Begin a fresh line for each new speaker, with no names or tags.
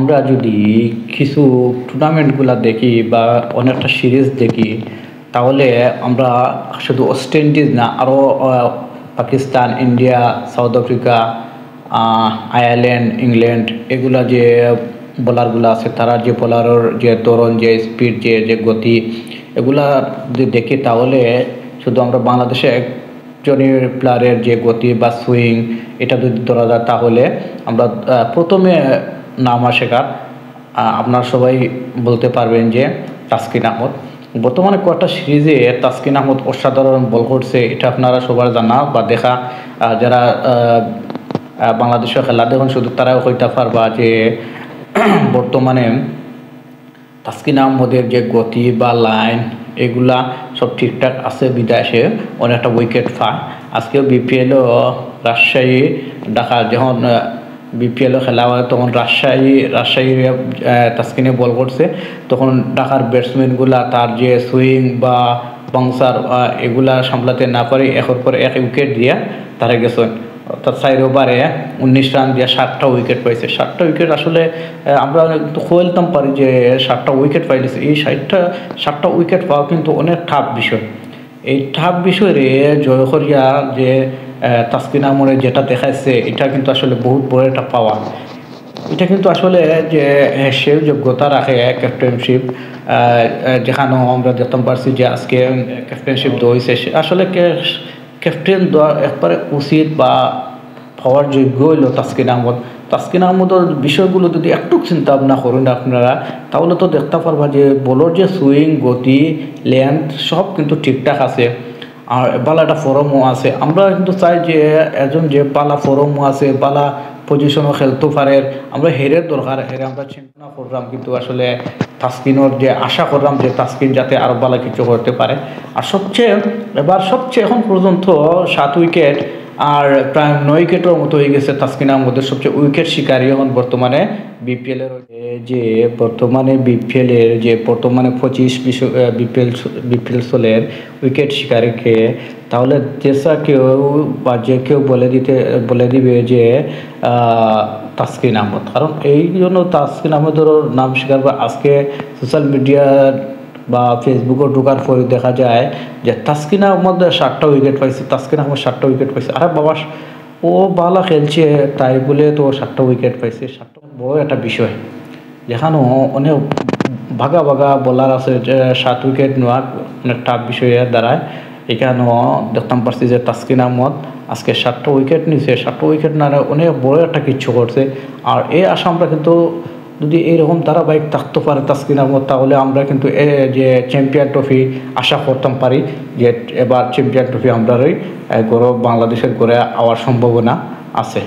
আমরা যদি কিছু টুর্নামেন্টগুলা দেখি বা অনেকটা সিরিজ দেখি, তাহলে আমরা শুধু ওয়েস্ট ইন্ডিজ না, আরও Pakistan, India, south Africa, Ireland, England, এগুলা যে বোলারগুলো আছে, তারা যে বোলারের যে ধরন, যে স্পিড, যে গতি, এগুলা যদি দেখি, তাহলে শুধু আমরা বাংলাদেশে একজনের প্লেয়ারের যে গতি বা সুইং, এটা যদি ধরা যায়, তাহলে আমরা প্রথমে নাম শেখার আপনারা সবাই বলতে পারবেন যে তাসকিন আহমদ। বর্তমানে কয়েকটা সিরিজে তাসকিন আহমদ অসাধারণ বল করছে, এটা আপনারা সবার জানা বা দেখা। যারা বাংলাদেশের খেলা দেখুন, শুধু তারাও হইতে পারবা যে বর্তমানে তাসকিন আহমদের যে গতি বা লাইন, এগুলা সব ঠিকঠাক আছে, বিদেশে অনেকটা উইকেট পায়। আজকেও বিপিএলও রাজশাহী ঢাকা যখন বিপিএলও খেলা হয়, তখন রাজশাহীর তাসকিনে বল করছে, তখন ঢাকার ব্যাটসম্যানগুলা তার যে সুইং বা বাউন্সার এগুলা সামলাতে না পারে একের পর এক উইকেট দিয়া তারা গেছেন। অর্থাৎ 4 ওভারে 19 রান দিয়ে 7টা উইকেট পাইছে। 7টা উইকেট আসলে আমরা খেলতাম পারি যে 7টা উইকেট পাইলেছে। এই 7টা উইকেট পাওয়া কিন্তু অনেক টাফ বিষয়। এই টাফ বিষয়ে জয় করিয়া যে তাসকিন আহমদের যেটা দেখাইছে, এটা কিন্তু আসলে বহুত বড় একটা পাওয়া। এটা কিন্তু আসলে যে সেও যোগ্যতা রাখে ক্যাপ্টেনশিপ, যেখানেও আমরা দেখতে পারছি যে আজকে ক্যাপ্টেনশিপ দইছে, আসলে ক্যাপ্টেন দেওয়া একবারে উচিত বা পাওয়ার যোগ্য হইল তাসকিন আহমদ। তাসকিন আহমদের বিষয়গুলো যদি একটু চিন্তা ভাবনা করেন আপনারা, তাহলে তো দেখতে পারবা যে বলের যে সুইং, গতি, লেন্থ সব কিন্তু ঠিকঠাক আছে, আর বালা একটা ফরমও আছে। আমরা কিন্তু চাই যে একজন যে বালা ফরমও আছে, বালা পজিশনও খেলতে পারে, আমরা হেরের দরকার, হেরে আমরা চিন্তা করলাম। কিন্তু আসলে তাসকিনের যে আশা করলাম যে তাসকিন যাতে আরও ভালো কিছু করতে পারে। আর সবচেয়ে এখন পর্যন্ত 7 উইকেট আর প্রায় 9 উইকেটের মতো হয়ে গেছে তাসকিন আহমদের সবচেয়ে উইকেট শিকারী এখন বর্তমানে বিপিএলের যে বর্তমানে 25 বিপিএল সোলের উইকেট শিকারীকে, তাহলে যেসা কেউ বলে দিবে যে তাসকিন আহমদ। কারণ এই জন্য তাসকিন আহমদের নাম শিকার বা আজকে সোশ্যাল মিডিয়া বা ফেসবুকে ঢোকার পরে দেখা যায় যে তাসকিন আহমদ 7টা উইকেট পাইছে, তাসকিন আহমদ 7টা উইকেট পাইছে। আরে বাবা, ও ভালো খেলছে তাই বলে তো 7টা উইকেট পাইছে, 7টা বড় একটা বিষয়। যেখানেও অনেক ভাগা বোলার আছে, 7 উইকেট নেওয়া অনেক টাফ বিষয়ে দাঁড়ায়। এখানেও দেখতাম পারছি যে তাসকিন আহমদ আজকে 7টা উইকেট নিছে, 7টা উইকেট না অনেক বড় একটা কিছু করছে। আর এই আশা আমরা কিন্তু, যদি এইরকম ধারাবাহিক থাকতে পারে তাসকিন আহমদ, তাহলে আমরা কিন্তু যে চ্যাম্পিয়ন ট্রফি আশা করতাম পারি যে এবার চ্যাম্পিয়ন ট্রফি আমরাই গৌরব বাংলাদেশের করে আওয়ার সম্ভাবনা আছে।